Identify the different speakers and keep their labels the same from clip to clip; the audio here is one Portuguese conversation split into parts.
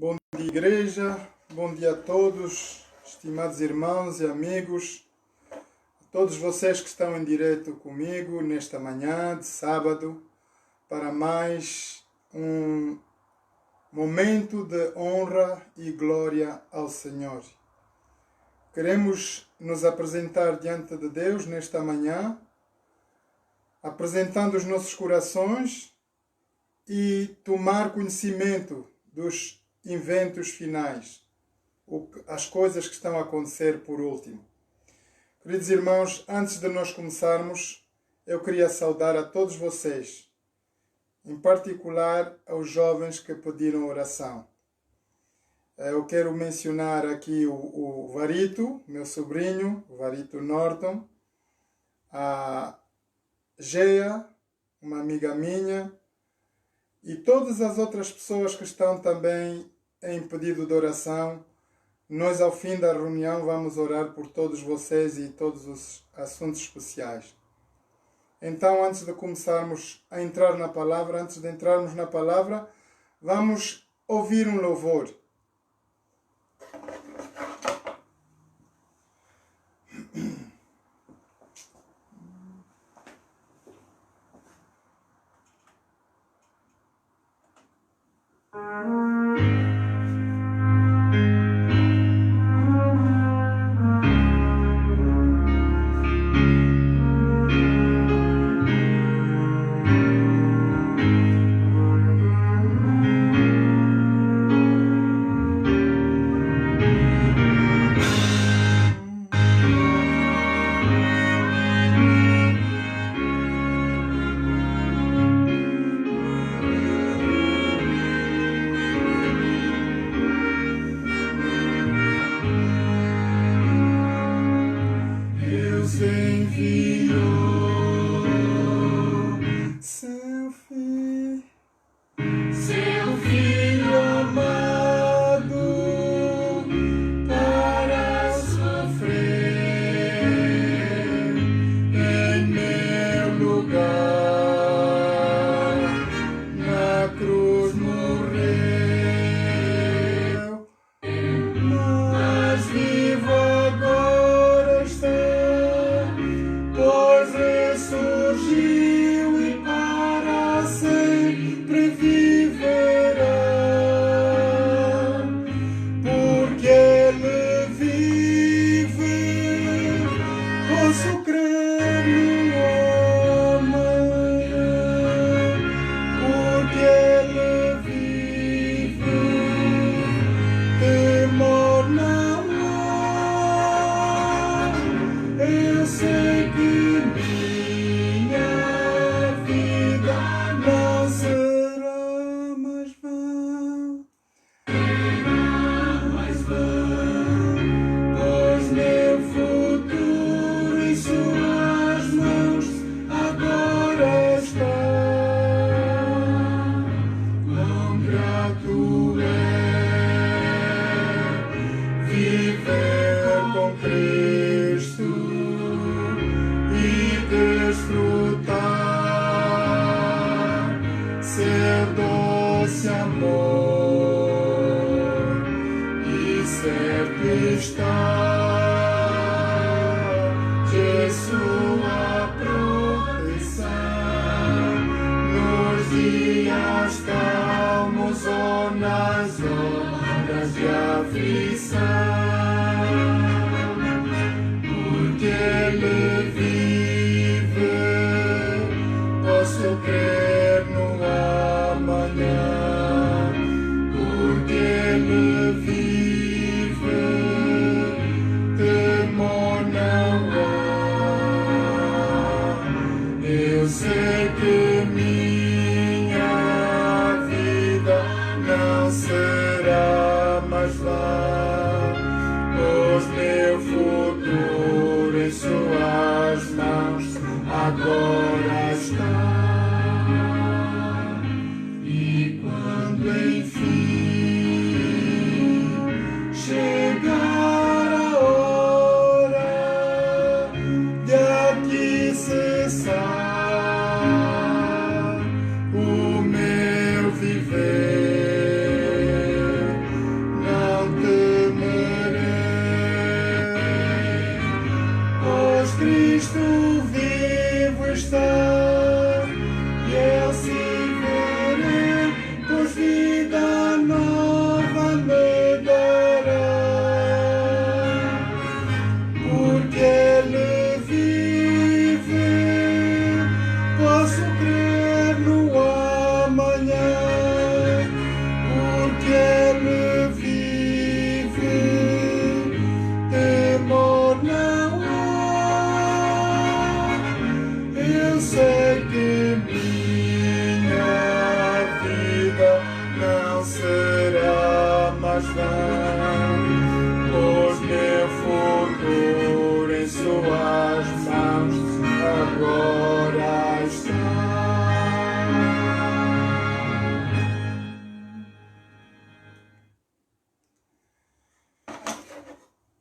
Speaker 1: Bom dia, igreja, bom dia a todos, estimados irmãos e amigos, a todos vocês que estão em direto comigo nesta manhã de sábado, para mais um momento de honra e glória ao Senhor. Queremos nos apresentar diante de Deus nesta manhã, apresentando os nossos corações e tomar conhecimento dos eventos finais, as coisas que estão a acontecer por último. Queridos irmãos, antes de nós começarmos, eu queria saudar a todos vocês, em particular aos jovens que pediram oração. Eu quero mencionar aqui o Varito, meu sobrinho, o Varito Norton, a Gea, uma amiga minha, e todas as outras pessoas que estão também em pedido de oração. Nós, ao fim da reunião, vamos orar por todos vocês e todos os assuntos especiais. Então, antes de começarmos a entrar na palavra, antes de entrarmos na palavra, vamos ouvir um louvor.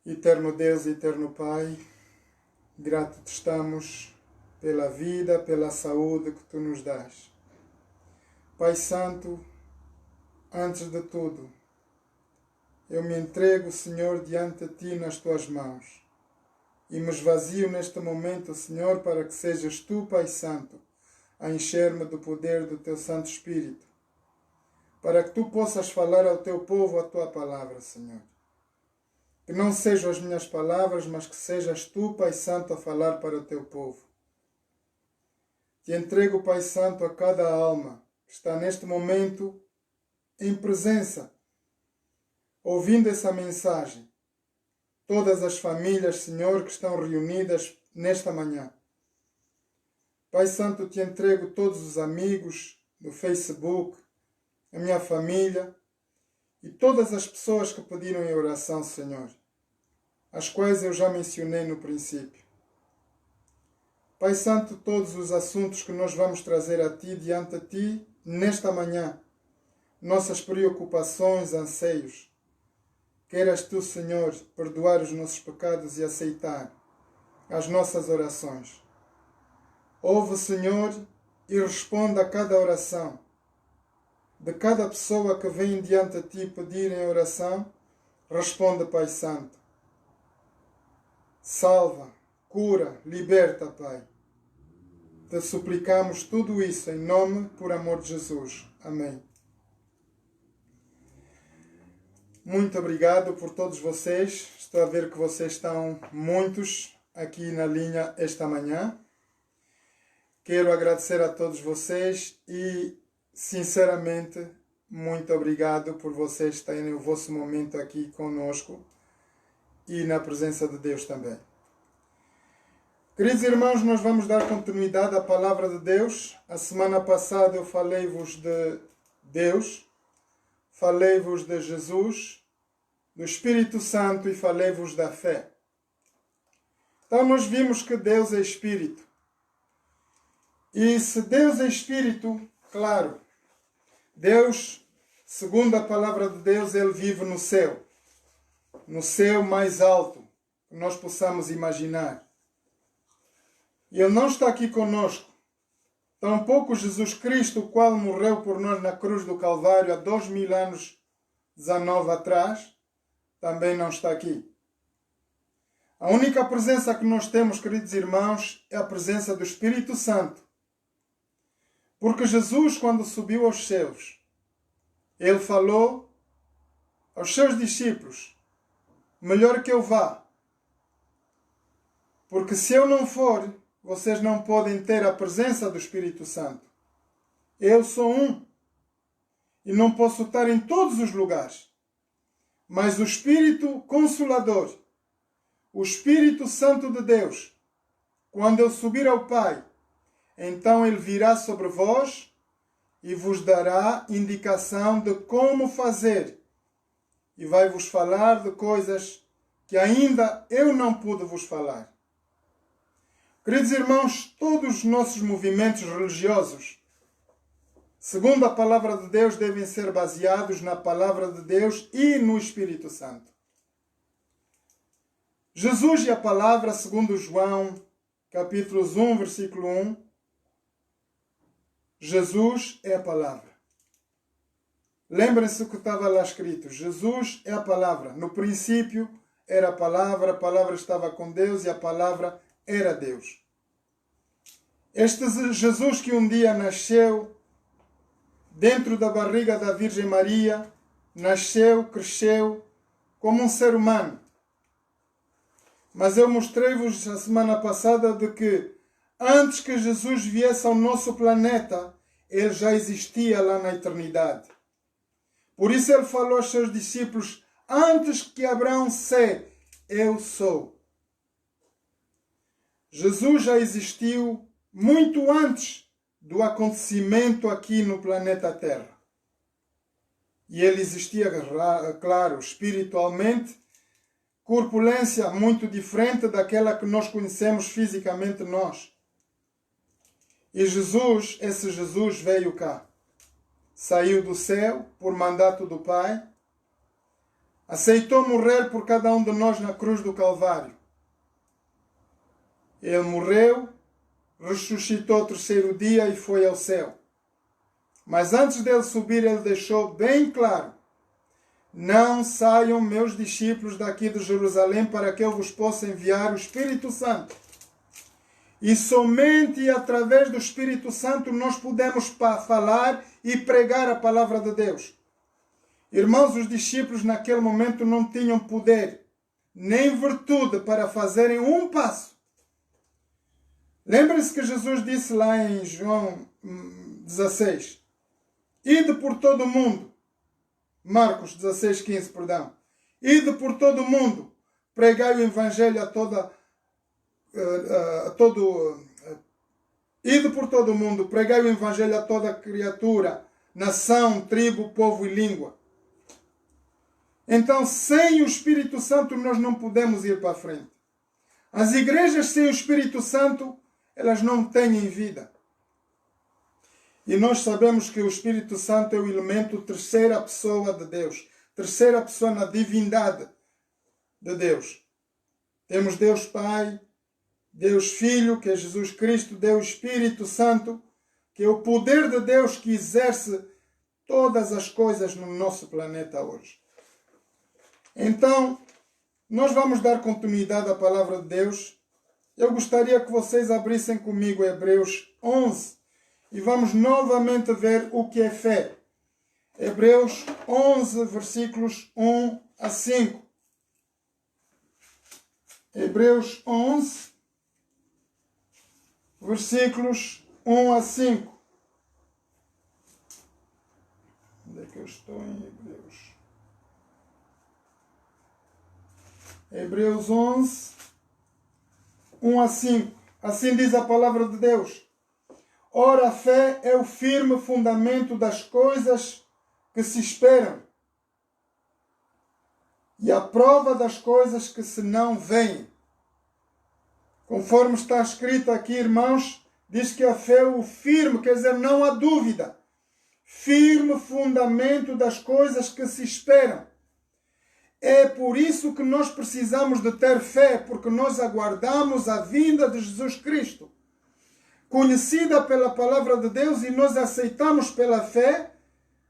Speaker 1: Eterno Deus e eterno Pai, grato te estamos pela vida, pela saúde que tu nos dás. Pai Santo, antes de tudo, eu me entrego, Senhor, diante de ti nas tuas mãos e me esvazio neste momento, Senhor, para que sejas tu, Pai Santo, a encher-me do poder do teu Santo Espírito, para que tu possas falar ao teu povo a tua palavra, Senhor. Que não sejam as minhas palavras, mas que sejas tu, Pai Santo, a falar para o teu povo. Te entrego, Pai Santo, a cada alma que está neste momento em presença, ouvindo essa mensagem. Todas as famílias, Senhor, que estão reunidas nesta manhã. Pai Santo, te entrego todos os amigos do Facebook, a minha família e todas as pessoas que pediram em oração, Senhor, as quais eu já mencionei no princípio. Pai Santo, todos os assuntos que nós vamos trazer a Ti, diante de Ti, nesta manhã, nossas preocupações, anseios, queiras Tu, Senhor, perdoar os nossos pecados e aceitar as nossas orações. Ouve, Senhor, e responda a cada oração de cada pessoa que vem diante de Ti pedir em oração. Responde, Pai Santo. Salva, cura, liberta, Pai. Te suplicamos tudo isso em nome, por amor de Jesus. Amém. Muito obrigado por todos vocês. Estou a ver que vocês estão muitos aqui na linha esta manhã. Quero agradecer a todos vocês e, sinceramente, muito obrigado por vocês terem o vosso momento aqui conosco e na presença de Deus também. Queridos irmãos, nós vamos dar continuidade à palavra de Deus. A semana passada eu falei-vos de Deus, falei-vos de Jesus, do Espírito Santo e falei-vos da fé. Então nós vimos que Deus é Espírito. E se Deus é Espírito, claro, Deus, segundo a palavra de Deus, Ele vive no céu mais alto que nós possamos imaginar. E Ele não está aqui conosco. Tampouco Jesus Cristo, o qual morreu por nós na cruz do Calvário há 2000 anos, 19 atrás, também não está aqui. A única presença que nós temos, queridos irmãos, é a presença do Espírito Santo. Porque Jesus, quando subiu aos céus, Ele falou aos seus discípulos: melhor que eu vá, porque se eu não for, vocês não podem ter a presença do Espírito Santo. Eu sou um e não posso estar em todos os lugares. Mas o Espírito Consolador, o Espírito Santo de Deus, quando eu subir ao Pai, então Ele virá sobre vós e vos dará indicação de como fazer. E vai vos falar de coisas que ainda eu não pude vos falar. Queridos irmãos, todos os nossos movimentos religiosos, segundo a palavra de Deus, devem ser baseados na palavra de Deus e no Espírito Santo. Jesus e a palavra, segundo João, capítulos 1, versículo 1, Jesus é a palavra. Lembrem-se o que estava lá escrito. Jesus é a palavra. No princípio era a palavra estava com Deus e a palavra era Deus. Este Jesus que um dia nasceu dentro da barriga da Virgem Maria, nasceu, cresceu como um ser humano. Mas eu mostrei-vos a semana passada de que antes que Jesus viesse ao nosso planeta, Ele já existia lá na eternidade. Por isso Ele falou aos seus discípulos: antes que Abraão se, eu sou. Jesus já existiu muito antes do acontecimento aqui no planeta Terra. E Ele existia, claro, espiritualmente, corpulência muito diferente daquela que nós conhecemos fisicamente nós. E Jesus, esse Jesus veio cá. Saiu do céu por mandato do Pai, aceitou morrer por cada um de nós na cruz do Calvário. Ele morreu, ressuscitou ao terceiro dia e foi ao céu. Mas antes dele subir, ele deixou bem claro: não saiam meus discípulos daqui de Jerusalém para que eu vos possa enviar o Espírito Santo. E somente através do Espírito Santo nós podemos falar e pregar a palavra de Deus. Irmãos, os discípulos naquele momento não tinham poder, nem virtude para fazerem um passo. Lembre-se que Jesus disse lá em João 16, ide por todo o mundo, Marcos 16:15, perdão, ide por todo o mundo, pregai o Evangelho ide por todo o mundo, pregai o Evangelho a toda criatura, nação, tribo, povo e língua. Então, sem o Espírito Santo, nós não podemos ir para a frente. As igrejas sem o Espírito Santo, elas não têm vida. E nós sabemos que o Espírito Santo é o elemento terceira pessoa de Deus. Terceira pessoa na divindade de Deus. Temos Deus Pai, Deus Filho, que é Jesus Cristo, Deus Espírito Santo, que é o poder de Deus que exerce todas as coisas no nosso planeta hoje. Então, nós vamos dar continuidade à palavra de Deus. Eu gostaria que vocês abrissem comigo Hebreus 11 e vamos novamente ver o que é fé. Hebreus 11, versículos 1 a 5. Hebreus 11, versículos 1 a 5. Onde é que eu estou em Hebreus? Hebreus 11, 1 a 5. Assim diz a palavra de Deus. Ora, a fé é o firme fundamento das coisas que se esperam e a prova das coisas que se não veem. Conforme está escrito aqui, irmãos, diz que a fé é o firme, quer dizer, não há dúvida. Firme fundamento das coisas que se esperam. É por isso que nós precisamos de ter fé, porque nós aguardamos a vinda de Jesus Cristo, conhecida pela palavra de Deus, e nós aceitamos pela fé,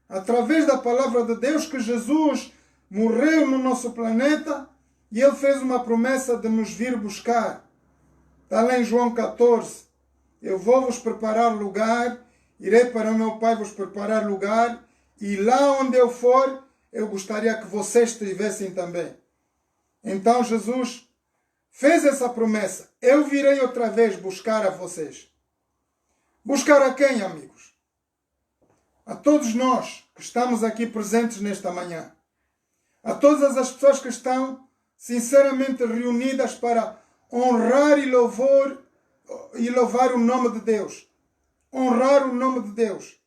Speaker 1: através da palavra de Deus, que Jesus morreu no nosso planeta e Ele fez uma promessa de nos vir buscar. Está lá em João 14. Eu vou vos preparar lugar, irei para o meu Pai vos preparar lugar, e lá onde eu for, eu gostaria que vocês estivessem também. Então Jesus fez essa promessa. Eu virei outra vez buscar a vocês. Buscar a quem, amigos? A todos nós que estamos aqui presentes nesta manhã. A todas as pessoas que estão sinceramente reunidas para honrar e louvar o nome de Deus. Honrar o nome de Deus.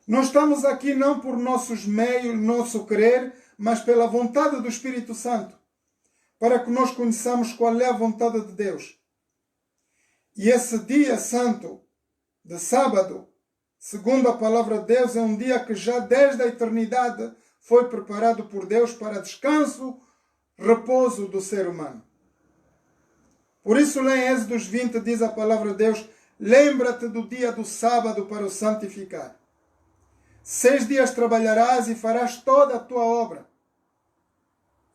Speaker 1: Nós estamos aqui não por nossos meios, nosso querer, mas pela vontade do Espírito Santo, para que nós conheçamos qual é a vontade de Deus. E esse dia santo, de sábado, segundo a palavra de Deus, é um dia que já desde a eternidade foi preparado por Deus para descanso, repouso do ser humano. Por isso, lá em Êxodos 20, diz a palavra de Deus, lembra-te do dia do sábado para o santificar. 6 dias trabalharás e farás toda a tua obra.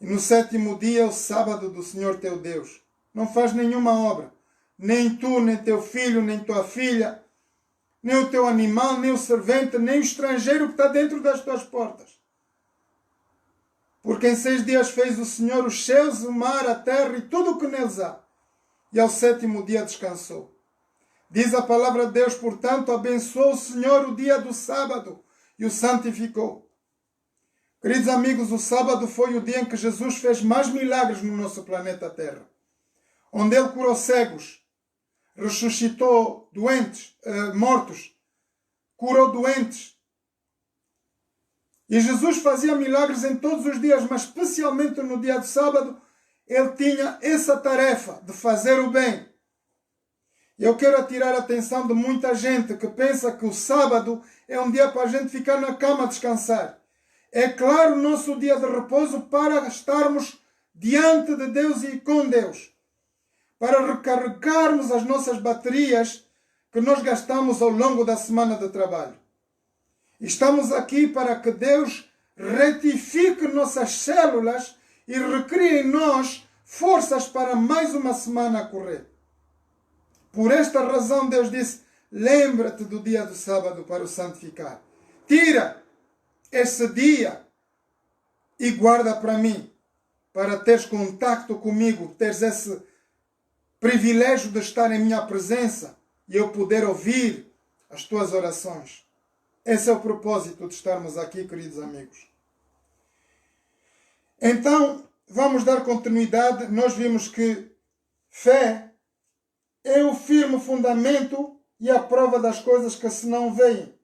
Speaker 1: E no 7º dia é o sábado do Senhor teu Deus. Não faz nenhuma obra. Nem tu, nem teu filho, nem tua filha, nem o teu animal, nem o servente, nem o estrangeiro que está dentro das tuas portas. Porque em 6 dias fez o Senhor os céus, o mar, a terra e tudo o que neles há. E ao 7º dia descansou. Diz a palavra de Deus, portanto, abençoou o Senhor o dia do sábado e o santificou. Queridos amigos, o sábado foi o dia em que Jesus fez mais milagres no nosso planeta Terra. Onde Ele curou cegos, ressuscitou doentes, mortos, curou doentes. E Jesus fazia milagres em todos os dias, mas especialmente no dia de sábado, Ele tinha essa tarefa de fazer o bem. Eu quero atirar a atenção de muita gente que pensa que o sábado é um dia para a gente ficar na cama a descansar. É claro, o nosso dia de repouso para estarmos diante de Deus e com Deus. Para recarregarmos as nossas baterias que nós gastamos ao longo da semana de trabalho. Estamos aqui para que Deus retifique nossas células e recrie em nós forças para mais uma semana a correr. Por esta razão Deus disse, lembra-te do dia do sábado para o santificar. Tira esse dia e guarda para mim, para teres contacto comigo, teres esse privilégio de estar em minha presença e eu poder ouvir as tuas orações. Esse é o propósito de estarmos aqui, queridos amigos. Então, vamos dar continuidade. Nós vimos que fé é o firme fundamento e a prova das coisas que se não veem.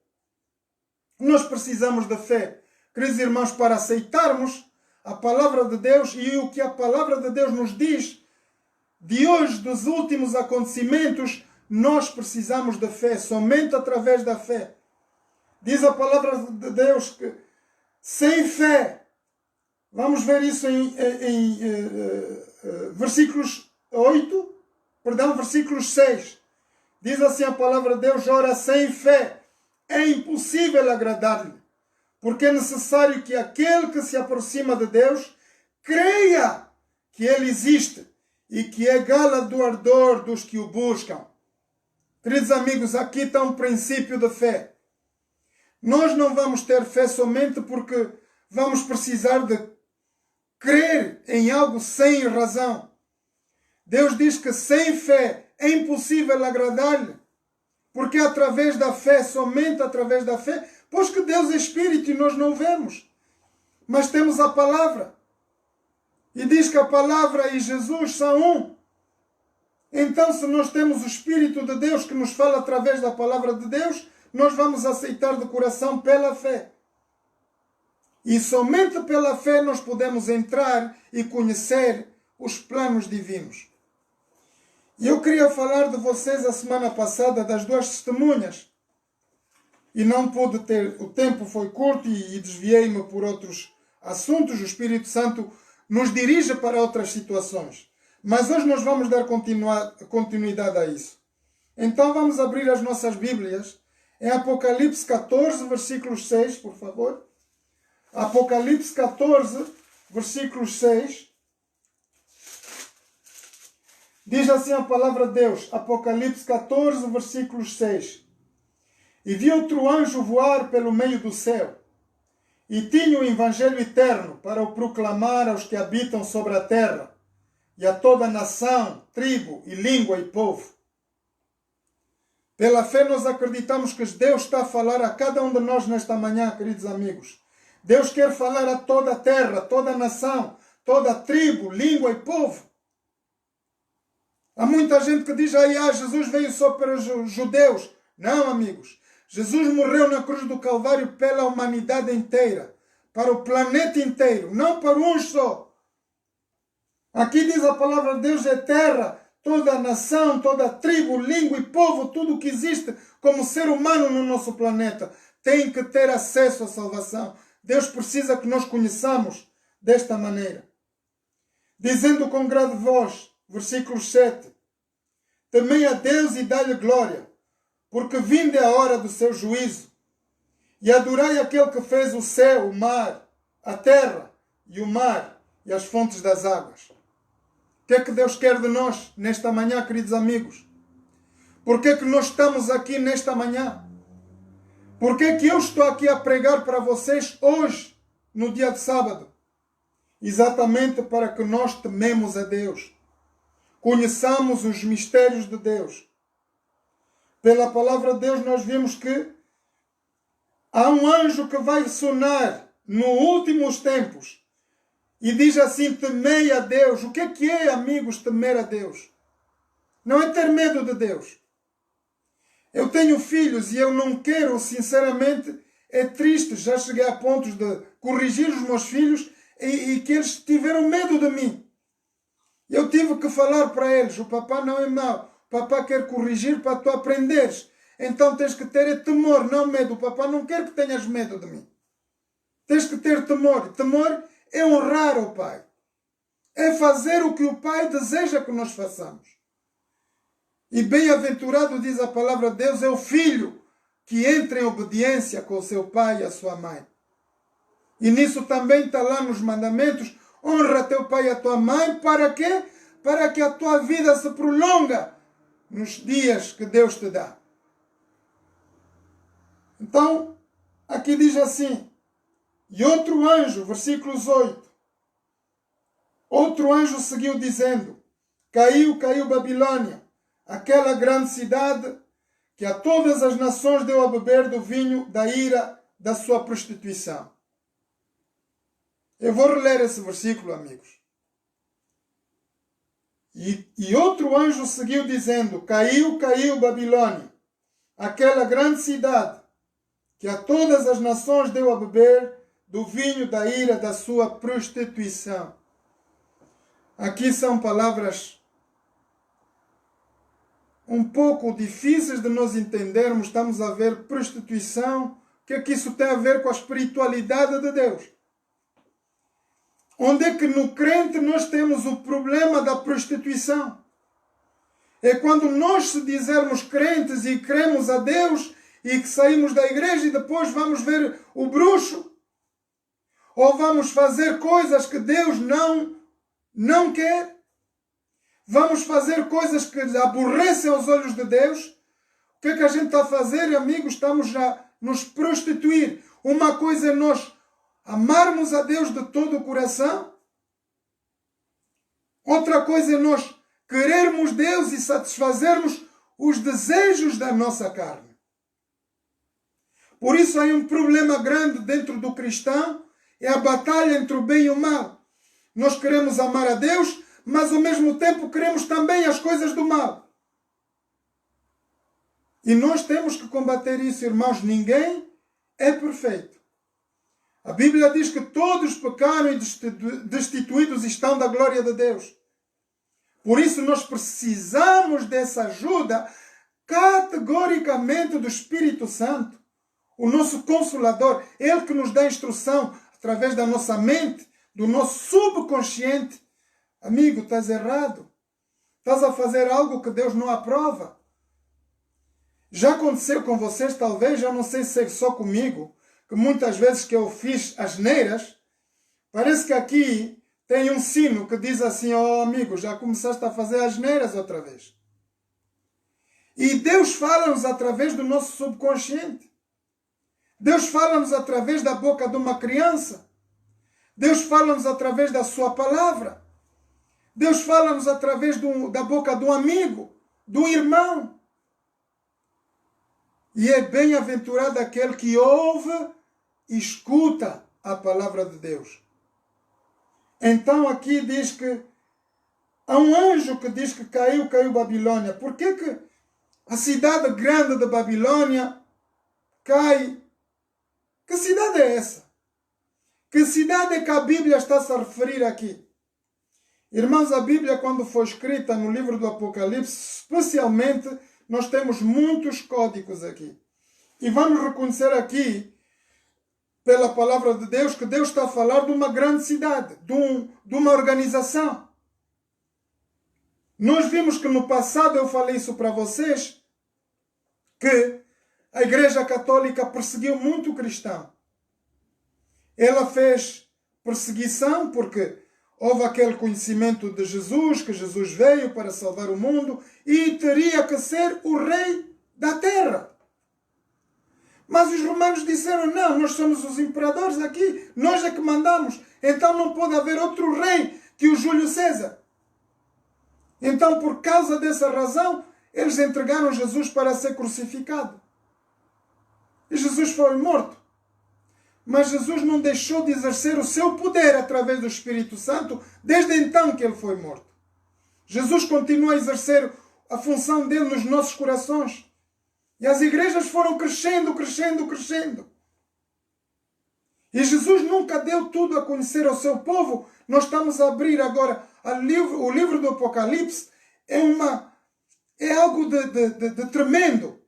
Speaker 1: Nós precisamos de fé, queridos irmãos, para aceitarmos a palavra de Deus e o que a palavra de Deus nos diz de hoje, dos últimos acontecimentos. Nós precisamos de fé, somente através da fé. Diz a palavra de Deus que sem fé, vamos ver isso em versículos 6. Diz assim a palavra de Deus, ora, sem fé é impossível agradar-lhe, porque é necessário que aquele que se aproxima de Deus creia que Ele existe e que é galardoador dos que o buscam. Queridos amigos, aqui está um princípio de fé. Nós não vamos ter fé somente porque vamos precisar de crer em algo sem razão. Deus diz que sem fé é impossível agradar-lhe, porque é através da fé, somente através da fé, pois que Deus é Espírito e nós não vemos, mas temos a palavra. E diz que a palavra e Jesus são um. Então, se nós temos o Espírito de Deus que nos fala através da palavra de Deus, nós vamos aceitar de coração pela fé. E somente pela fé nós podemos entrar e conhecer os planos divinos. E eu queria falar de vocês a semana passada das duas testemunhas. E não pude ter, o tempo foi curto e desviei-me por outros assuntos. O Espírito Santo nos dirige para outras situações. Mas hoje nós vamos dar continuidade a isso. Então vamos abrir as nossas Bíblias em Apocalipse 14, versículo 6, por favor. Apocalipse 14, versículo 6. Diz assim a palavra de Deus, Apocalipse 14, versículo 6. E vi outro anjo voar pelo meio do céu, e tinha o evangelho eterno para o proclamar aos que habitam sobre a terra, e a toda nação, tribo e língua e povo. Pela fé nós acreditamos que Deus está a falar a cada um de nós nesta manhã, queridos amigos. Deus quer falar a toda a terra, toda a nação, toda a tribo, língua e povo. Há muita gente que diz, Jesus veio só para os judeus. Não, amigos. Jesus morreu na cruz do Calvário pela humanidade inteira, para o planeta inteiro, não para uns só. Aqui diz a palavra de Deus é terra, toda a nação, toda a tribo, língua e povo, tudo que existe como ser humano no nosso planeta, tem que ter acesso à salvação. Deus precisa que nós conheçamos desta maneira. Dizendo com grande voz, versículo 7, temei a Deus e dai-lhe glória, porque vinda é a hora do seu juízo. E adorai aquele que fez o céu, o mar, a terra e o mar e as fontes das águas. O que é que Deus quer de nós nesta manhã, queridos amigos? Por que é que nós estamos aqui nesta manhã? Por que é que eu estou aqui a pregar para vocês hoje, no dia de sábado? Exatamente para que nós tememos a Deus. Conheçamos os mistérios de Deus. Pela palavra de Deus nós vimos que há um anjo que vai sonar nos últimos tempos. E diz assim, temei a Deus. O que é, amigos, temer a Deus? Não é ter medo de Deus. Eu tenho filhos e eu não quero, sinceramente, é triste. Já cheguei a pontos de corrigir os meus filhos e que eles tiveram medo de mim. Eu tive que falar para eles, o papá não é mau. O papá quer corrigir para tu aprenderes. Então tens que ter temor, não medo. O papá não quer que tenhas medo de mim. Tens que ter temor. Temor é honrar o Pai. É fazer o que o Pai deseja que nós façamos. E bem-aventurado, diz a palavra de Deus, é o filho que entra em obediência com o seu pai e a sua mãe. E nisso também está lá nos mandamentos: honra teu pai e a tua mãe. Para quê? Para que a tua vida se prolonga nos dias que Deus te dá. Então, aqui diz assim: e outro anjo, versículos 8. Outro anjo seguiu dizendo: caiu Babilônia, aquela grande cidade que a todas as nações deu a beber do vinho da ira da sua prostituição. Eu vou reler esse versículo, amigos. E outro anjo seguiu dizendo: caiu Babilônia, aquela grande cidade que a todas as nações deu a beber do vinho da ira da sua prostituição. Aqui são palavras um pouco difíceis de nós entendermos. Estamos a ver prostituição. O que é que isso tem a ver com a espiritualidade de Deus? Onde é que no crente nós temos o problema da prostituição? É quando nós se dizermos crentes e cremos a Deus e que saímos da igreja e depois vamos ver o bruxo, ou vamos fazer coisas que Deus não quer. Vamos fazer coisas que aborrecem aos olhos de Deus. O que é que a gente está a fazer, amigos? Estamos a nos prostituir. Uma coisa é nós amarmos a Deus de todo o coração. Outra coisa é nós querermos Deus e satisfazermos os desejos da nossa carne. Por isso há um problema grande dentro do cristão. É a batalha entre o bem e o mal. Nós queremos amar a Deus, mas ao mesmo tempo queremos também as coisas do mal. E nós temos que combater isso, irmãos. Ninguém é perfeito. A Bíblia diz que todos pecaram e destituídos estão da glória de Deus. Por isso nós precisamos dessa ajuda categoricamente do Espírito Santo, o nosso Consolador, Ele que nos dá instrução através da nossa mente, do nosso subconsciente. Amigo, estás errado. Estás a fazer algo que Deus não aprova. Já aconteceu com vocês, talvez, eu não sei se é só comigo, que muitas vezes que eu fiz asneiras, parece que aqui tem um sino que diz assim: oh amigo, já começaste a fazer asneiras outra vez. E Deus fala-nos através do nosso subconsciente. Deus fala-nos através da boca de uma criança. Deus fala-nos através da sua palavra. Deus fala-nos através da boca de um amigo, de um irmão. E é bem-aventurado aquele que ouve e escuta a palavra de Deus. Então aqui diz que há um anjo que diz que caiu Babilônia. Por que que a cidade grande de Babilônia cai? Que cidade é essa? Que cidade é que a Bíblia está -se a referir aqui? Irmãos, a Bíblia, quando foi escrita no livro do Apocalipse, especialmente, nós temos muitos códigos aqui. E vamos reconhecer aqui, pela palavra de Deus, que Deus está a falar de uma grande cidade, de uma organização. Nós vimos que no passado, eu falei isso para vocês, que a Igreja Católica perseguiu muito o cristão. Ela fez perseguição porque houve aquele conhecimento de Jesus, que Jesus veio para salvar o mundo e teria que ser o rei da terra. Mas os romanos disseram: não, nós somos os imperadores aqui, nós é que mandamos, então não pode haver outro rei que o Júlio César. Então, por causa dessa razão, eles entregaram Jesus para ser crucificado. E Jesus foi morto. Mas Jesus não deixou de exercer o seu poder através do Espírito Santo desde então que ele foi morto. Jesus continua a exercer a função dele nos nossos corações. E as igrejas foram crescendo. E Jesus nunca deu tudo a conhecer ao seu povo. Nós estamos a abrir agora o livro do Apocalipse. É algo de tremendo.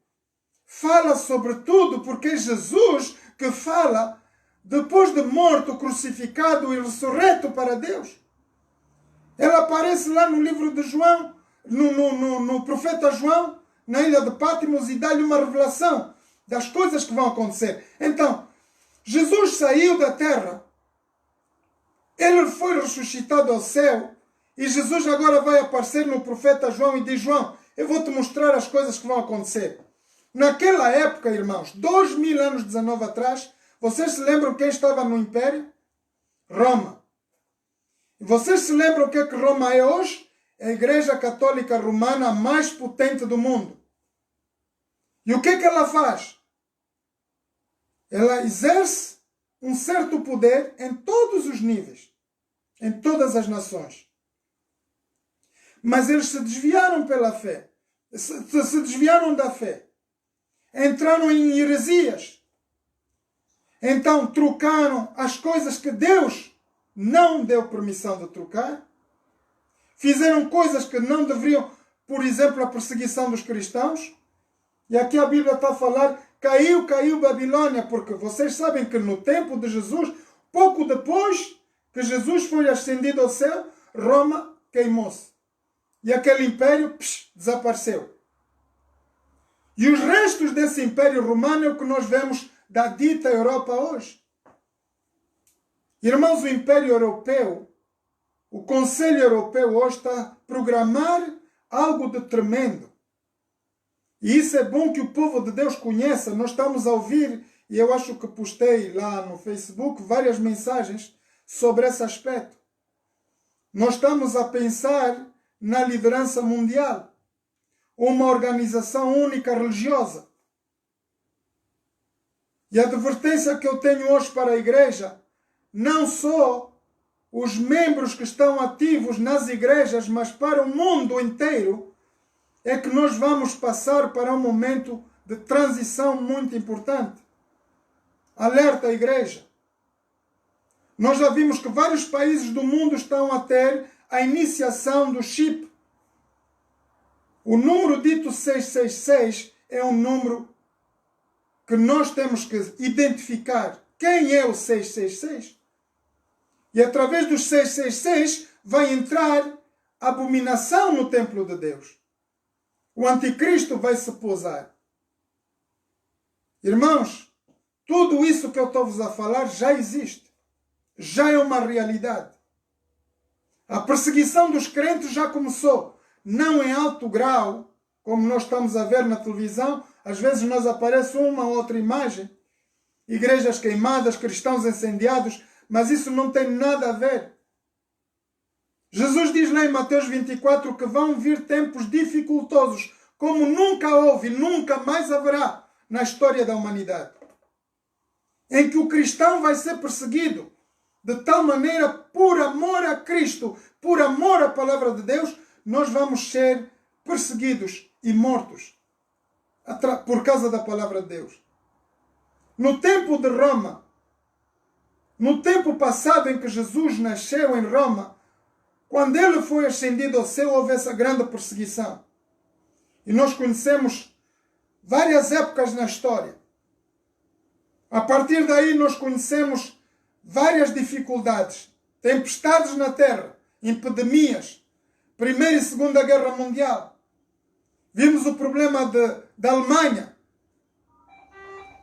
Speaker 1: Fala sobre tudo, porque é Jesus que fala depois de morto, crucificado e ressurreto para Deus. Ele aparece lá no livro de João, no profeta João, na ilha de Patmos, e dá-lhe uma revelação das coisas que vão acontecer. Então, Jesus saiu da terra, ele foi ressuscitado ao céu, e Jesus agora vai aparecer no profeta João e diz: João, eu vou te mostrar as coisas que vão acontecer. Naquela época, irmãos, 2000 anos 19 atrás, vocês se lembram quem estava no império? Roma. E vocês se lembram o que Roma é hoje? É a Igreja Católica Romana mais potente do mundo. E o que ela faz? Ela exerce um certo poder em todos os níveis, em todas as nações. Mas eles se desviaram pela fé, se desviaram da fé, entraram em heresias. Então trocaram as coisas que Deus não deu permissão de trocar, fizeram coisas que não deveriam, por exemplo, a perseguição dos cristãos. E aqui a Bíblia está a falar: caiu Babilônia, porque vocês sabem que no tempo de Jesus, pouco depois que Jesus foi ascendido ao céu, Roma queimou-se. E aquele império desapareceu. E os restos desse império romano é o que nós vemos da dita Europa hoje. Irmãos, o Império Europeu, o Conselho Europeu hoje está a programar algo de tremendo. E isso é bom que o povo de Deus conheça. Nós estamos a ouvir, e eu acho que postei lá no Facebook várias mensagens sobre esse aspecto. Nós estamos a pensar na liderança mundial, uma organização única religiosa. E a advertência que eu tenho hoje para a igreja, não só os membros que estão ativos nas igrejas, mas para o mundo inteiro, é que nós vamos passar para um momento de transição muito importante. Alerta a igreja. Nós já vimos que vários países do mundo estão a ter a iniciação do chip. O número dito 666 é um número que nós temos que identificar. Quem é o 666? E através dos 666 vai entrar a abominação no templo de Deus. O anticristo vai se pousar. Irmãos, tudo isso que eu estou-vos a falar já existe. Já é uma realidade. A perseguição dos crentes já começou. Não em alto grau, como nós estamos a ver na televisão. Às vezes nos aparece uma ou outra imagem. Igrejas queimadas, cristãos incendiados. Mas isso não tem nada a ver. Jesus diz lá em Mateus 24 que vão vir tempos dificultosos, como nunca houve, nunca mais haverá na história da humanidade. Em que o cristão vai ser perseguido de tal maneira, por amor a Cristo, por amor à palavra de Deus, nós vamos ser perseguidos e mortos por causa da palavra de Deus. No tempo de Roma, no tempo passado em que Jesus nasceu em Roma, quando ele foi ascendido ao céu, houve essa grande perseguição. E nós conhecemos várias épocas na história. A partir daí nós conhecemos várias dificuldades, tempestades na terra, epidemias, Primeira e Segunda Guerra Mundial. Vimos o problema da Alemanha,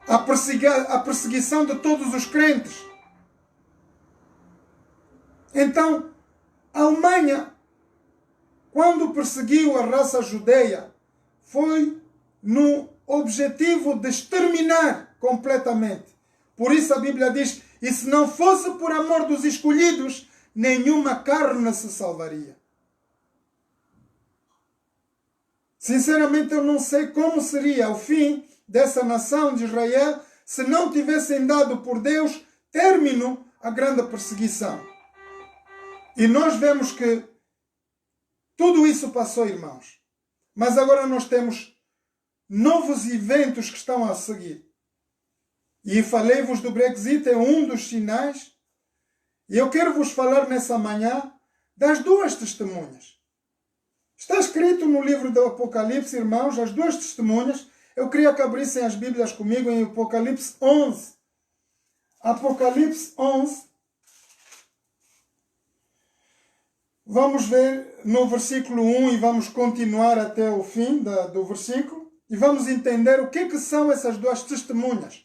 Speaker 1: a perseguição de todos os crentes. Então, a Alemanha, quando perseguiu a raça judeia, foi no objetivo de exterminar completamente. Por isso a Bíblia diz: e se não fosse por amor dos escolhidos, nenhuma carne se salvaria. Sinceramente, eu não sei como seria o fim dessa nação de Israel se não tivessem dado por Deus término à grande perseguição. E nós vemos que tudo isso passou, irmãos. Mas agora nós temos novos eventos que estão a seguir. E falei-vos do Brexit, é um dos sinais. E eu quero vos falar nessa manhã das duas testemunhas. Está escrito no livro do Apocalipse, irmãos, as duas testemunhas. Eu queria que abrissem as Bíblias comigo em Apocalipse 11. Apocalipse 11, vamos ver no versículo 1 e vamos continuar até o fim do versículo e vamos entender o que são essas duas testemunhas.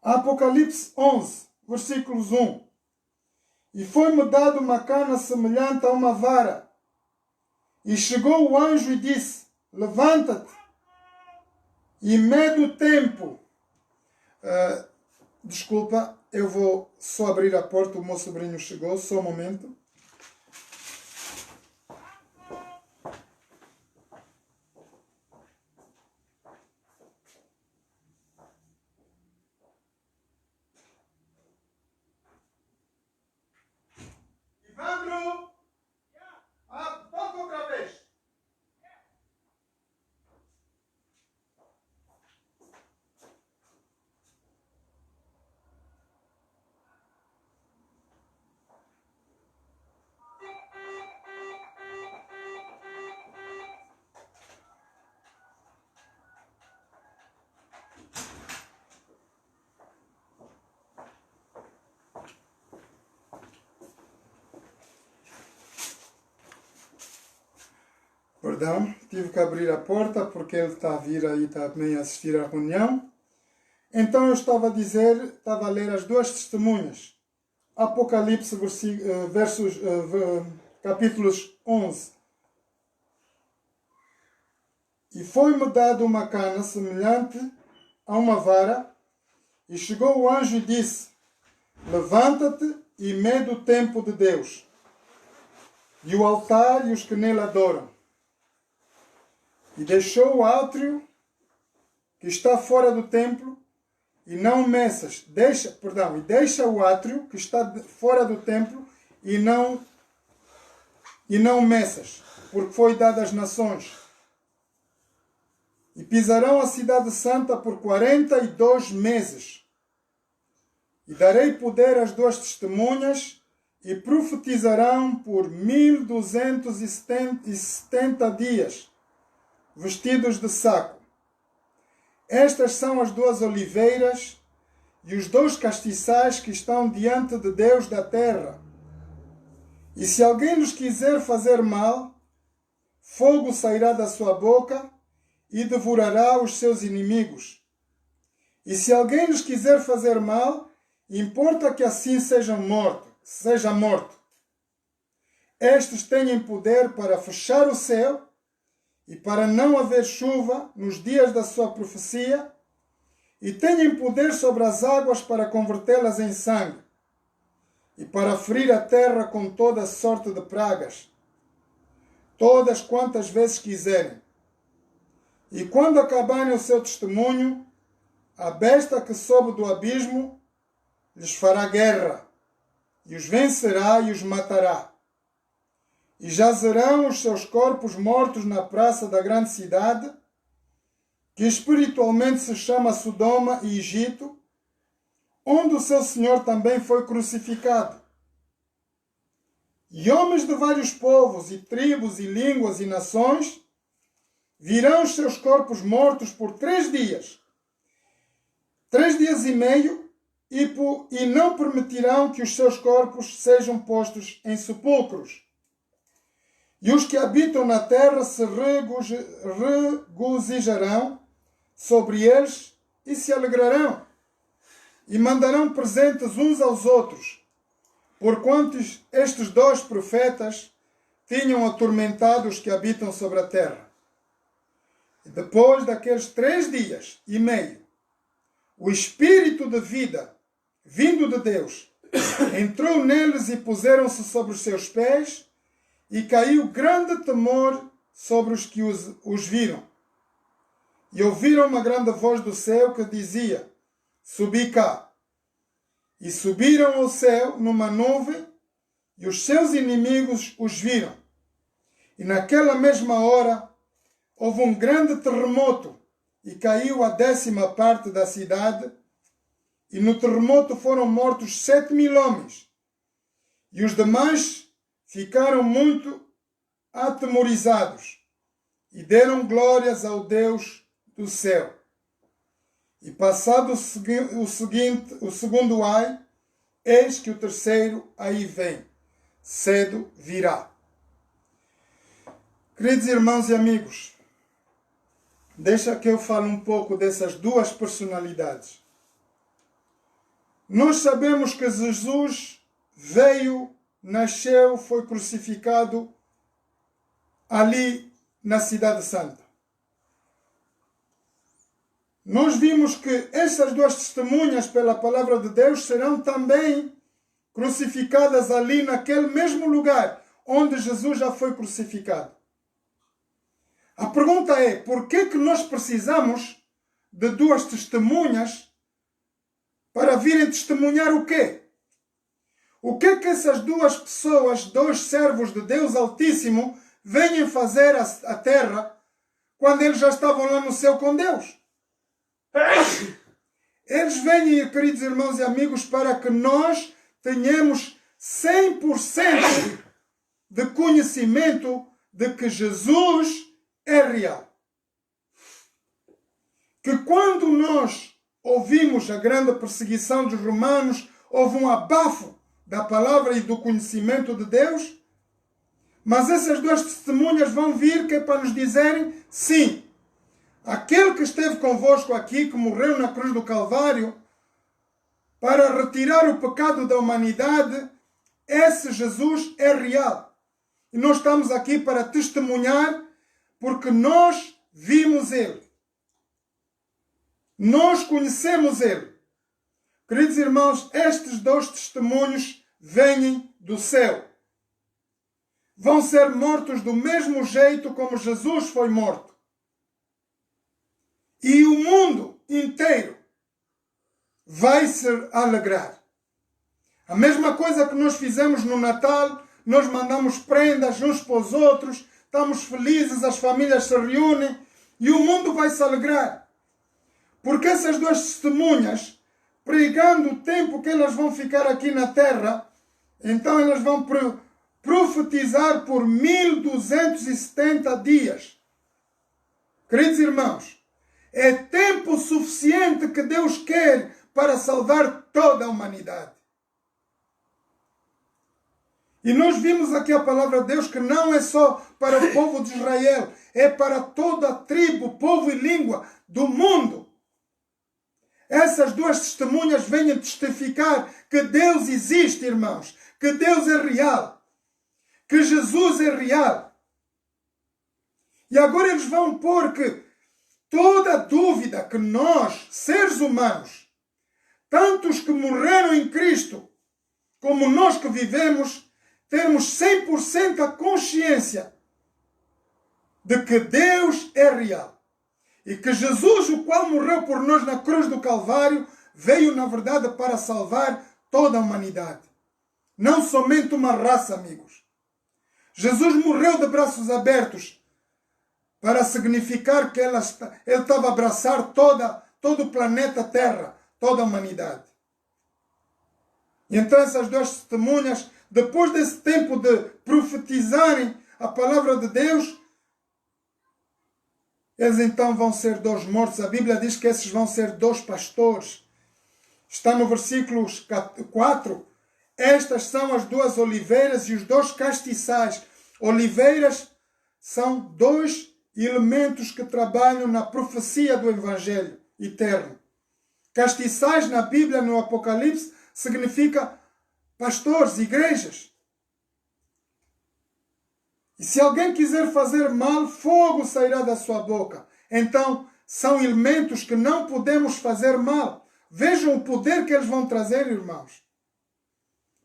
Speaker 1: Apocalipse 11, versículos 1. E foi-me dado uma cana semelhante a uma vara. E chegou o anjo e disse: levanta-te e mede o tempo. Desculpa, eu vou só abrir a porta, o meu sobrinho chegou, só um momento. Ivandro! Toca outra vez! Perdão, tive que abrir a porta porque ele está a vir aí também a assistir à reunião. Então eu estava a ler as duas testemunhas. Apocalipse, capítulos 11. E foi-me dado uma cana semelhante a uma vara, e chegou o anjo e disse: levanta-te e mede o templo de Deus, e o altar e os que nele adoram. E deixou o átrio que está fora do templo, e não meças. Deixa o átrio que está fora do templo, e não meças, porque foi dado às nações. E pisarão a cidade santa por 42 meses. E darei poder às duas testemunhas, e profetizarão por 1270 dias, vestidos de saco. Estas são as duas oliveiras e os dois castiçais que estão diante de Deus da terra. E se alguém lhes quiser fazer mal, fogo sairá da sua boca e devorará os seus inimigos. E se alguém lhes quiser fazer mal, importa que assim seja morto. Estes têm poder para fechar o céu e para não haver chuva nos dias da sua profecia, e têm poder sobre as águas para convertê-las em sangue, e para ferir a terra com toda sorte de pragas, todas quantas vezes quiserem. E quando acabarem o seu testemunho, a besta que sobe do abismo lhes fará guerra, e os vencerá e os matará. E jazerão os seus corpos mortos na praça da grande cidade, que espiritualmente se chama Sodoma e Egito, onde o seu Senhor também foi crucificado. E homens de vários povos e tribos e línguas e nações virão os seus corpos mortos por 3 dias, 3 dias e meio, e não permitirão que os seus corpos sejam postos em sepulcros. E os que habitam na terra se regozijarão sobre eles e se alegrarão, e mandarão presentes uns aos outros, porquanto estes 2 profetas tinham atormentado os que habitam sobre a terra. E depois daqueles 3 dias e meio, o Espírito de vida, vindo de Deus, entrou neles e puseram-se sobre os seus pés, e caiu grande temor sobre os que os viram. E ouviram uma grande voz do céu que dizia: subi cá. E subiram ao céu numa nuvem, e os seus inimigos os viram. E naquela mesma hora houve um grande terremoto, e caiu a 10ª parte da cidade, e no terremoto foram mortos 7.000 homens. E os demais ficaram muito atemorizados e deram glórias ao Deus do céu. E passado o segundo ai, eis que o terceiro aí vem. Cedo virá. Queridos irmãos e amigos, deixa que eu fale um pouco dessas duas personalidades. Nós sabemos que Jesus veio, nasceu, foi crucificado ali na Cidade Santa. Nós vimos que essas duas testemunhas pela palavra de Deus serão também crucificadas ali naquele mesmo lugar onde Jesus já foi crucificado. A pergunta é, por que nós precisamos de duas testemunhas para virem testemunhar o quê? O que essas duas pessoas, dois servos de Deus Altíssimo, vêm fazer à terra quando eles já estavam lá no céu com Deus? Eles vêm, queridos irmãos e amigos, para que nós tenhamos 100% de conhecimento de que Jesus é real. Que quando nós ouvimos a grande perseguição dos romanos, houve um abafo da palavra e do conhecimento de Deus, mas essas duas testemunhas vão vir que é para nos dizerem, sim, aquele que esteve convosco aqui, que morreu na cruz do Calvário, para retirar o pecado da humanidade, esse Jesus é real. E nós estamos aqui para testemunhar, porque nós vimos Ele. Nós conhecemos Ele. Queridos irmãos, estes dois testemunhos vêm do céu. Vão ser mortos do mesmo jeito como Jesus foi morto. E o mundo inteiro vai se alegrar. A mesma coisa que nós fizemos no Natal, nós mandamos prendas uns para os outros, estamos felizes, as famílias se reúnem e o mundo vai se alegrar. Porque essas duas testemunhas, pregando o tempo que elas vão ficar aqui na terra, então elas vão profetizar por 1270 dias. Queridos irmãos, é tempo suficiente que Deus quer para salvar toda a humanidade. E nós vimos aqui a palavra de Deus que não é só para o povo de Israel, é para toda a tribo, povo e língua do mundo. Essas duas testemunhas vêm testificar que Deus existe, irmãos, que Deus é real, que Jesus é real. E agora eles vão pôr que toda dúvida que nós, seres humanos, tantos que morreram em Cristo, como nós que vivemos, temos 100% a consciência de que Deus é real. E que Jesus, o qual morreu por nós na cruz do Calvário, veio, na verdade, para salvar toda a humanidade. Não somente uma raça, amigos. Jesus morreu de braços abertos para significar que ele estava a abraçar todo o planeta Terra, toda a humanidade. E então essas duas testemunhas, depois desse tempo de profetizarem a palavra de Deus, eles então vão ser dois mortos. A Bíblia diz que esses vão ser dois pastores. Está no versículo 4. Estas são as duas oliveiras e os dois castiçais. Oliveiras são dois elementos que trabalham na profecia do Evangelho eterno. Castiçais na Bíblia, no Apocalipse, significa pastores, igrejas. E se alguém quiser fazer mal, fogo sairá da sua boca. Então, são elementos que não podemos fazer mal. Vejam o poder que eles vão trazer, irmãos.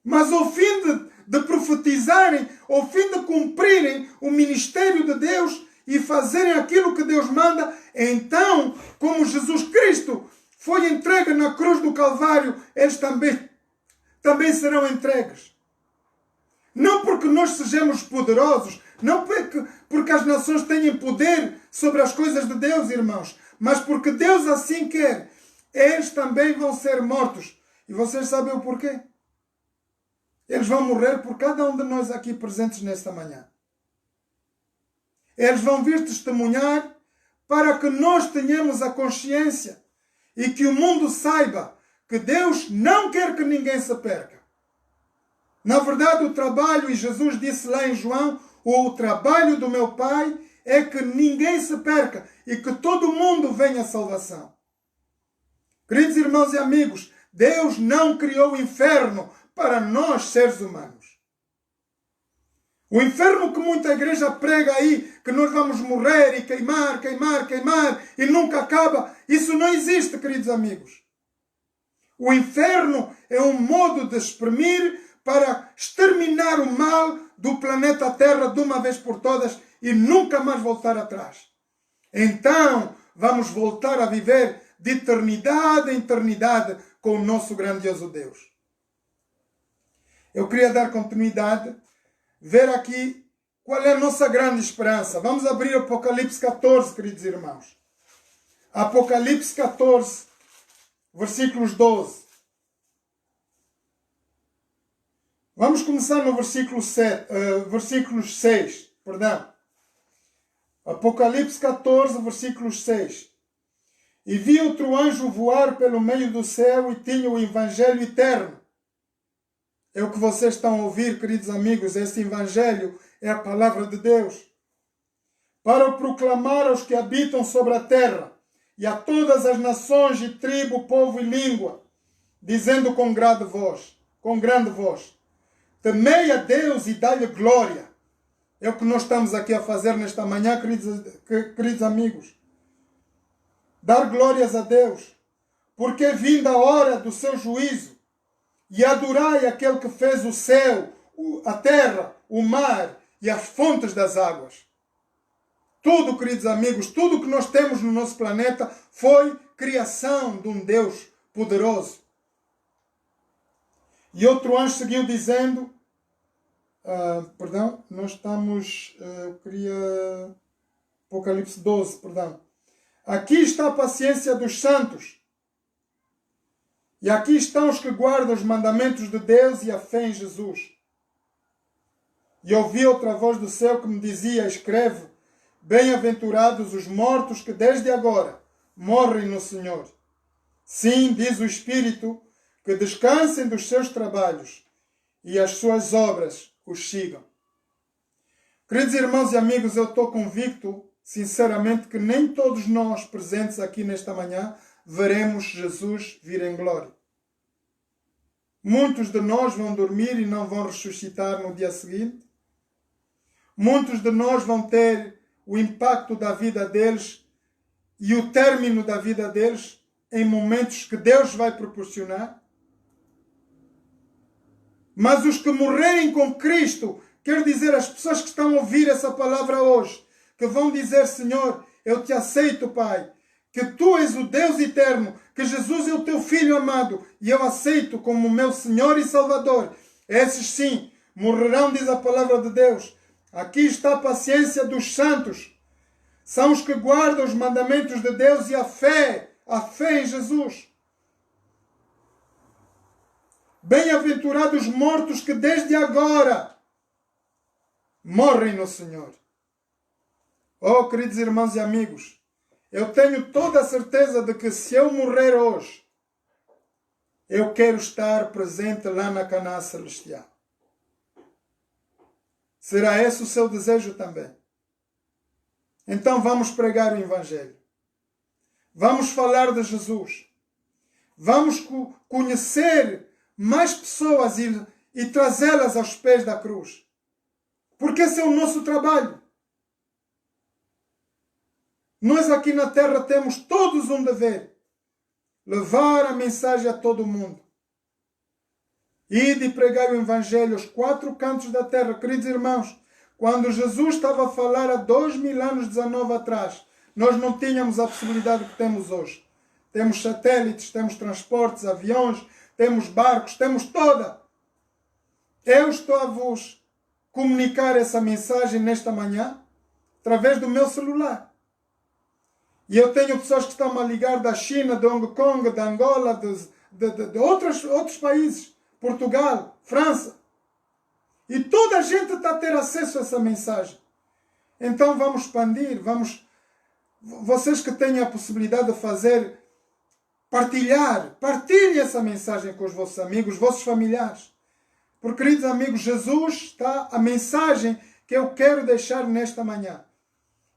Speaker 1: Mas ao fim de profetizarem, ao fim de cumprirem o ministério de Deus e fazerem aquilo que Deus manda, então, como Jesus Cristo foi entregue na cruz do Calvário, eles também serão entregues. Não porque nós sejamos poderosos, não porque as nações tenham poder sobre as coisas de Deus, irmãos, mas porque Deus assim quer. Eles também vão ser mortos. E vocês sabem o porquê? Eles vão morrer por cada um de nós aqui presentes nesta manhã. Eles vão vir testemunhar para que nós tenhamos a consciência e que o mundo saiba que Deus não quer que ninguém se perca. Na verdade, o trabalho, e Jesus disse lá em João, o trabalho do meu Pai é que ninguém se perca e que todo mundo venha à salvação. Queridos irmãos e amigos, Deus não criou o inferno para nós, seres humanos. O inferno que muita igreja prega aí, que nós vamos morrer e queimar, queimar, queimar, e nunca acaba, isso não existe, queridos amigos. O inferno é um modo de exprimir para exterminar o mal do planeta Terra de uma vez por todas e nunca mais voltar atrás. Então, vamos voltar a viver de eternidade em eternidade com o nosso grandioso Deus. Eu queria dar continuidade, ver aqui qual é a nossa grande esperança. Vamos abrir Apocalipse 14, queridos irmãos. Apocalipse 14, versículos 12. Vamos começar no versículos 6. Apocalipse 14, versículos 6. E vi outro anjo voar pelo meio do céu e tinha o Evangelho eterno. É o que vocês estão a ouvir, queridos amigos. Esse Evangelho é a palavra de Deus. Para o proclamar aos que habitam sobre a terra e a todas as nações e tribo, povo e língua, dizendo com grande voz, temei a Deus e dai-lhe glória. É o que nós estamos aqui a fazer nesta manhã, queridos amigos. Dar glórias a Deus, porque é vinda a hora do seu juízo. E adorai aquele que fez o céu, a terra, o mar e as fontes das águas. Tudo, queridos amigos, tudo que nós temos no nosso planeta foi criação de um Deus poderoso. E outro anjo seguiu dizendo, nós estamos, Apocalipse 12, Aqui está a paciência dos santos. E aqui estão os que guardam os mandamentos de Deus e a fé em Jesus. E ouvi outra voz do céu que me dizia, escreve, bem-aventurados os mortos que desde agora morrem no Senhor. Sim, diz o Espírito, que descansem dos seus trabalhos e as suas obras os sigam. Queridos irmãos e amigos, eu estou convicto, sinceramente, que nem todos nós presentes aqui nesta manhã veremos Jesus vir em glória. Muitos de nós vão dormir e não vão ressuscitar no dia seguinte. Muitos de nós vão ter o impacto da vida deles e o término da vida deles em momentos que Deus vai proporcionar. Mas os que morrerem com Cristo, quer dizer, as pessoas que estão a ouvir essa palavra hoje, que vão dizer, Senhor, eu te aceito, Pai, que Tu és o Deus eterno, que Jesus é o Teu Filho amado, e eu aceito como meu Senhor e Salvador. Esses sim, morrerão, diz a palavra de Deus. Aqui está a paciência dos santos. São os que guardam os mandamentos de Deus e a fé em Jesus. Bem-aventurados mortos que desde agora morrem no Senhor. Oh, queridos irmãos e amigos, eu tenho toda a certeza de que se eu morrer hoje, eu quero estar presente lá na Canaã Celestial. Será esse o seu desejo também? Então vamos pregar o Evangelho. Vamos falar de Jesus. Vamos conhecer mais pessoas e trazê-las aos pés da cruz. Porque esse é o nosso trabalho. Nós aqui na terra temos todos um dever. Levar a mensagem a todo mundo. Ide e pregar o Evangelho aos 4 cantos da terra. Queridos irmãos, quando Jesus estava a falar há 2000 anos, 19 atrás, nós não tínhamos a possibilidade que temos hoje. Temos satélites, temos transportes, aviões, temos barcos, temos toda. Eu estou a vos comunicar essa mensagem nesta manhã através do meu celular. E eu tenho pessoas que estão a ligar da China, de Hong Kong, de Angola, de outros países. Portugal, França. E toda a gente está a ter acesso a essa mensagem. Então vamos expandir, vocês que têm a possibilidade de fazer partilhar. Partilhe essa mensagem com os vossos amigos, os vossos familiares. Porque, queridos amigos, Jesus está a mensagem que eu quero deixar nesta manhã.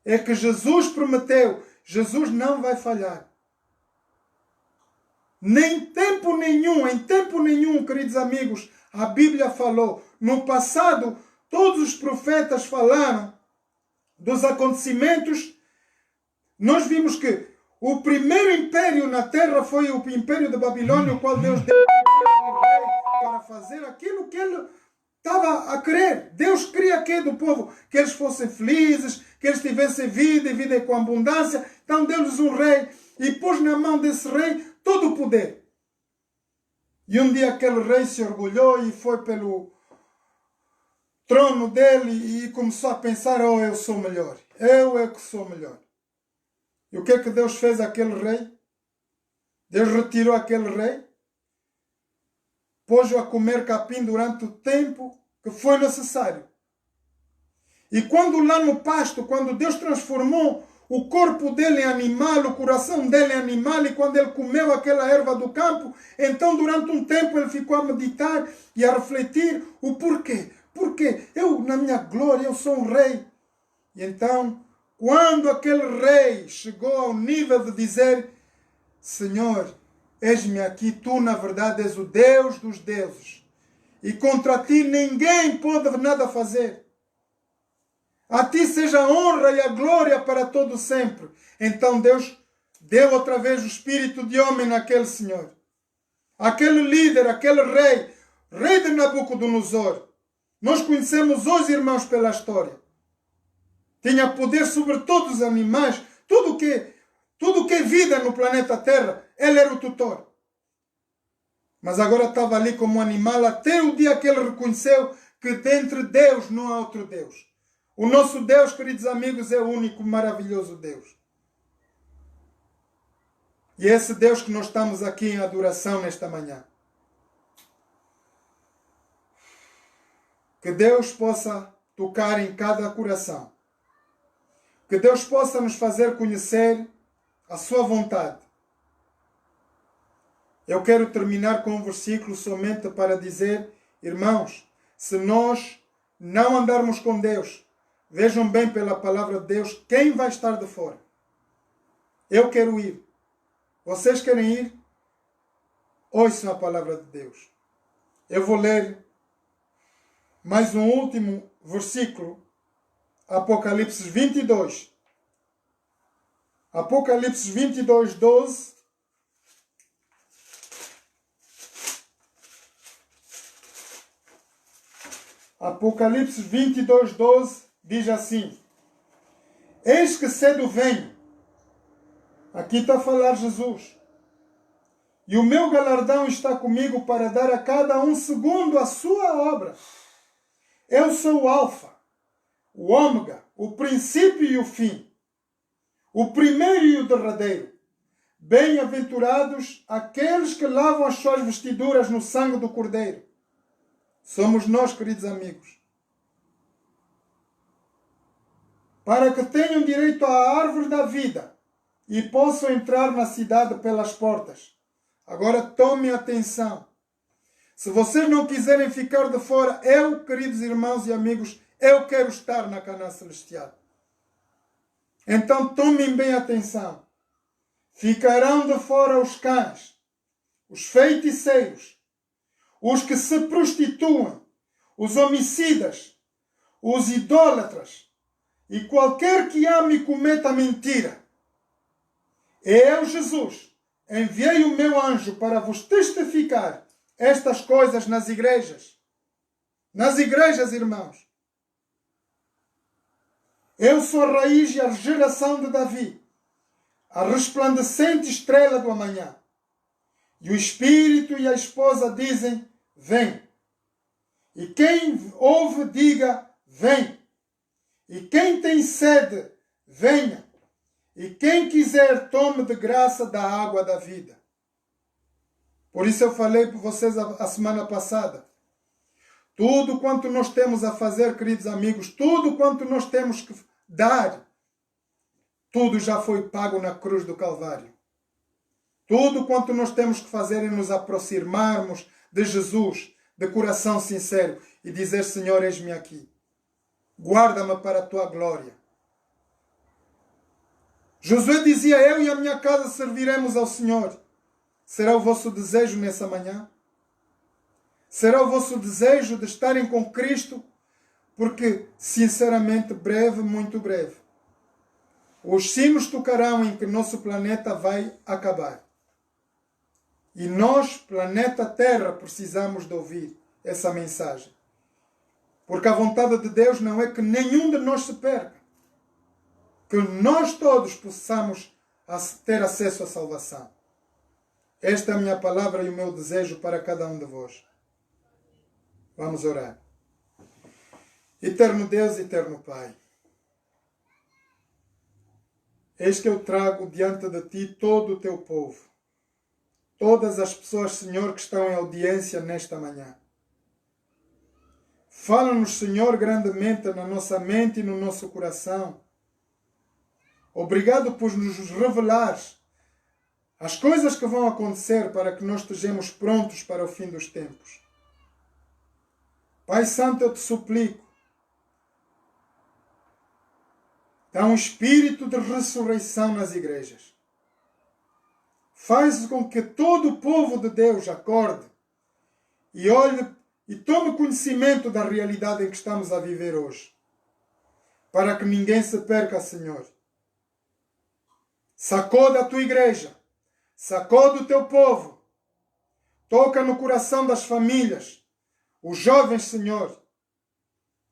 Speaker 1: É que Jesus prometeu, Jesus não vai falhar. Nem em tempo nenhum, queridos amigos, a Bíblia falou. No passado, todos os profetas falaram dos acontecimentos. Nós vimos que o primeiro império na terra foi o império da Babilônia, o qual Deus deu para fazer aquilo que ele estava a querer. Deus queria que do povo, que eles fossem felizes, que eles tivessem vida e vida com abundância. Então deu-lhes um rei e pôs na mão desse rei todo o poder. E um dia aquele rei se orgulhou e foi pelo trono dele e começou a pensar: oh, eu sou melhor, eu é que sou melhor. E o que é que Deus fez àquele rei? Deus retirou aquele rei, pôs-o a comer capim durante o tempo que foi necessário. E quando lá no pasto, quando Deus transformou o corpo dele em animal, o coração dele em animal, e quando ele comeu aquela erva do campo, então durante um tempo ele ficou a meditar e a refletir o porquê. Porque eu, na minha glória, eu sou um rei. E então, quando aquele rei chegou ao nível de dizer: Senhor, eis-me aqui, tu na verdade és o Deus dos deuses, e contra ti ninguém pode nada fazer. A ti seja a honra e a glória para todo sempre. Então Deus deu outra vez o espírito de homem naquele senhor. Aquele líder, aquele rei, rei de Nabucodonosor. Nós conhecemos hoje, irmãos, pela história. Tinha poder sobre todos os animais, tudo que é vida no planeta Terra, ele era o tutor. Mas agora estava ali como um animal até o dia que ele reconheceu que dentre Deus não há outro Deus. O nosso Deus, queridos amigos, é o único maravilhoso Deus. E é esse Deus que nós estamos aqui em adoração nesta manhã. Que Deus possa tocar em cada coração. Que Deus possa nos fazer conhecer a sua vontade. Eu quero terminar com um versículo somente para dizer: irmãos, se nós não andarmos com Deus, vejam bem pela palavra de Deus, quem vai estar de fora? Eu quero ir. Vocês querem ir? Ouçam a palavra de Deus. Eu vou ler mais um último versículo. Apocalipse 22. Apocalipse 22, 12. Apocalipse 22, 12 diz assim: eis que cedo venho. Aqui está a falar Jesus. E o meu galardão está comigo para dar a cada um segundo a sua obra. Eu sou o Alfa, o Ômega, o princípio e o fim, o primeiro e o derradeiro. Bem-aventurados aqueles que lavam as suas vestiduras no sangue do Cordeiro. Somos nós, queridos amigos. Para que tenham direito à árvore da vida e possam entrar na cidade pelas portas. Agora tomem atenção. Se vocês não quiserem ficar de fora, eu, queridos irmãos e amigos, eu quero estar na Canaã Celestial. Então tomem bem atenção. Ficarão de fora os cães, os feiticeiros, os que se prostituem, os homicidas, os idólatras e qualquer que ame e cometa mentira. Eu, Jesus, enviei o meu anjo para vos testificar estas coisas nas igrejas. Nas igrejas, irmãos. Eu sou a raiz e a geração de Davi, a resplandecente estrela do amanhã. E o Espírito e a esposa dizem: vem. E quem ouve, diga: vem. E quem tem sede, venha. E quem quiser, tome de graça da água da vida. Por isso eu falei para vocês a semana passada. Tudo quanto nós temos a fazer, queridos amigos, tudo quanto nós temos que dar, tudo já foi pago na cruz do Calvário. Tudo quanto nós temos que fazer é nos aproximarmos de Jesus, de coração sincero, e dizer: Senhor, eis-me aqui. Guarda-me para a tua glória. Josué dizia: eu e a minha casa serviremos ao Senhor. Será o vosso desejo nessa manhã? Será o vosso desejo de estarem com Cristo? Porque, sinceramente, breve, muito breve, os sinos tocarão em que nosso planeta vai acabar. E nós, planeta Terra, precisamos de ouvir essa mensagem. Porque a vontade de Deus não é que nenhum de nós se perca. Que nós todos possamos ter acesso à salvação. Esta é a minha palavra e o meu desejo para cada um de vós. Vamos orar. Eterno Deus, eterno Pai, eis que eu trago diante de Ti todo o Teu povo. Todas as pessoas, Senhor, que estão em audiência nesta manhã. Fala-nos, Senhor, grandemente na nossa mente e no nosso coração. Obrigado por nos revelares as coisas que vão acontecer para que nós estejamos prontos para o fim dos tempos. Pai Santo, eu te suplico, dá um espírito de ressurreição nas igrejas. Faz com que todo o povo de Deus acorde e olhe e tome conhecimento da realidade em que estamos a viver hoje. Para que ninguém se perca, Senhor. Sacode a tua igreja. Sacode o teu povo. Toca no coração das famílias. Os jovens, Senhor.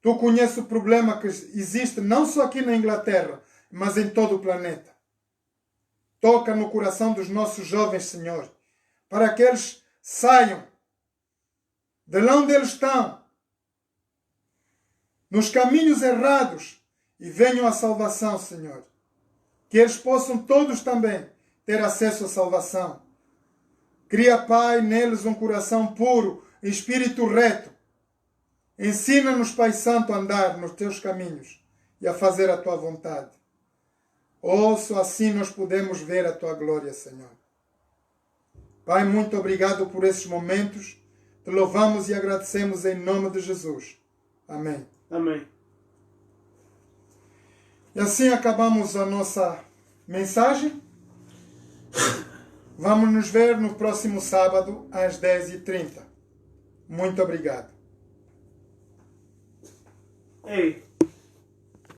Speaker 1: Tu conheces o problema que existe não só aqui na Inglaterra, mas em todo o planeta. Toca no coração dos nossos jovens, Senhor, para que eles saiam de lá onde eles estão, nos caminhos errados, e venham à salvação, Senhor. Que eles possam todos também ter acesso à salvação. Cria, Pai, neles um coração puro, espírito reto. Ensina-nos, Pai Santo, a andar nos teus caminhos e a fazer a tua vontade. Oh, só assim nós podemos ver a tua glória, Senhor. Pai, muito obrigado por esses momentos. Te louvamos e agradecemos em nome de Jesus. Amém.
Speaker 2: Amém.
Speaker 1: E assim acabamos a nossa mensagem. Vamos nos ver no próximo sábado às 10h30. Muito obrigado.
Speaker 2: Ei.